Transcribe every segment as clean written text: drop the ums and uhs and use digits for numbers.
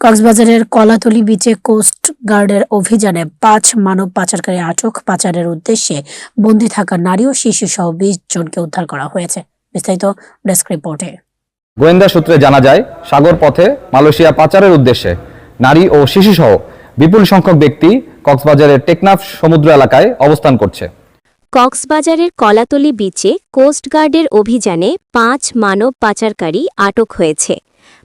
কক্সবাজারের কলাতলী বিচে কোস্ট গার্ডের অভিযানে ৫ মানব পাচারকারী আটক। পাচারের উদ্দেশ্যে বন্দী থাকা নারী ও শিশু সহ ২০ জনকে উদ্ধার করা হয়েছে। বিস্তারিত ডেস্ক রিপোর্টে। গোয়েন্দা সূত্রে জানা যায়, সাগর পথে মালয়েশিয়া পাচারের উদ্দেশ্যে নারী ও শিশু সহ বিপুল সংখ্যক ব্যক্তি কক্সবাজারের টেকনাফ সমুদ্র এলাকায় অবস্থান করছে। কক্সবাজারের কলাতলী বিচে কোস্টগার্ডের অভিযানে ৫ মানব পাচারকারী আটক হয়েছে।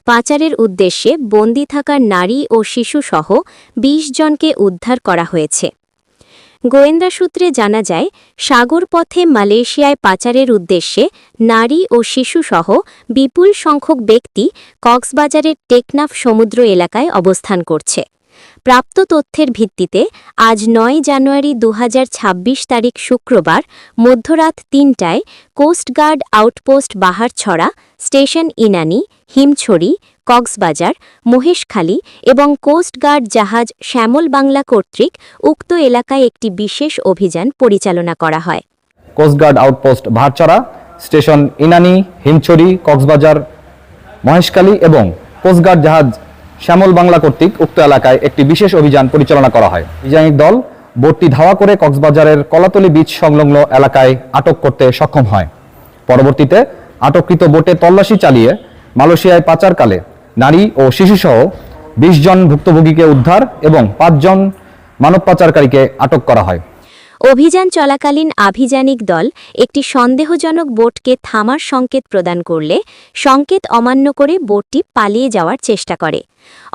পাচারের উদ্দেশ্যে বন্দী থাকা নারী ও শিশুসহ ২০ জনকে উদ্ধার করা হয়েছে। গোয়েন্দা সূত্রে জানা যায়, সাগর পথে মালয়েশিয়ায় পাচারের উদ্দেশ্যে নারী ও শিশুসহ বিপুল সংখ্যক ব্যক্তি কক্সবাজারের টেকনাফ সমুদ্র এলাকায় অবস্থান করছে। প্রাপ্ত তথ্যের ভিত্তিতে আজ ৯ জানুয়ারি ২০২৬ তারিখ শুক্রবার মধ্যরাত ৩টায় coast guard outpost Baharchhara, station Inani, Himchhari, Cox's Bazar, Maheshkhali এবং কোস্টগার্ড জাহাজ শ্যামল বাংলা কর্তৃক উক্ত এলাকায় একটি বিশেষ অভিযান পরিচালনা করা হয়। Coast guard outpost Baharchhara, station Inani, Himchhari, Cox's Bazar, Maheshkhali এবং কোস্টগার্ড জাহাজ শ্যামল বাংলা কর্তৃক উক্ত এলাকায় একটি বিশেষ অভিযান পরিচালনা করা হয়। অভিযানিক দল বোটটি ধাওয়া করে কক্সবাজারের কলাতলী বিচ সংলগ্ন এলাকায় আটক করতে সক্ষম হয়। পরবর্তীতে আটককৃত বোটে তল্লাশি চালিয়ে মালয়েশিয়ায় পাচারকালে নারী ও শিশুসহ ২০ জন ভুক্তভোগীকে উদ্ধার এবং ৫ জন মানব পাচারকারীকে আটক করা হয়। অভিযান চলাকালীন আভিযানিক দল একটি সন্দেহজনক বোটকে থামার সংকেত প্রদান করলে সংকেত অমান্য করে বোটটি পালিয়ে যাওয়ার চেষ্টা করে।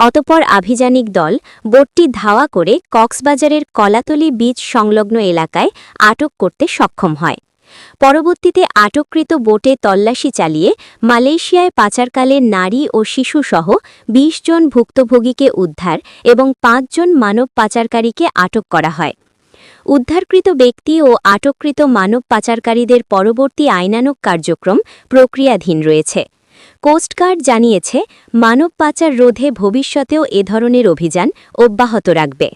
অতঃপর আভিযানিক দল বোটটি ধাওয়া করে কক্সবাজারের কলাতলী বিচ সংলগ্ন এলাকায় আটক করতে সক্ষম হয়। পরবর্তীতে আটককৃত বোটে তল্লাশি চালিয়ে মালয়েশিয়ায় পাচারকালে নারী ও শিশুসহ ২০ জন ভুক্তভোগীকে উদ্ধার এবং ৫ জন মানব পাচারকারীকে আটক করা হয়। উদ্ধারকৃত ব্যক্তি ও আটককৃত মানব পাচারকারীদের পরবর্তী আইনানুগ কার্যক্রম প্রক্রিয়াধীন রয়েছে। কোস্টগার্ড জানিয়েছে, মানব পাচার রোধে ভবিষ্যতেও এ ধরনের অভিযান অব্যাহত রাখবে।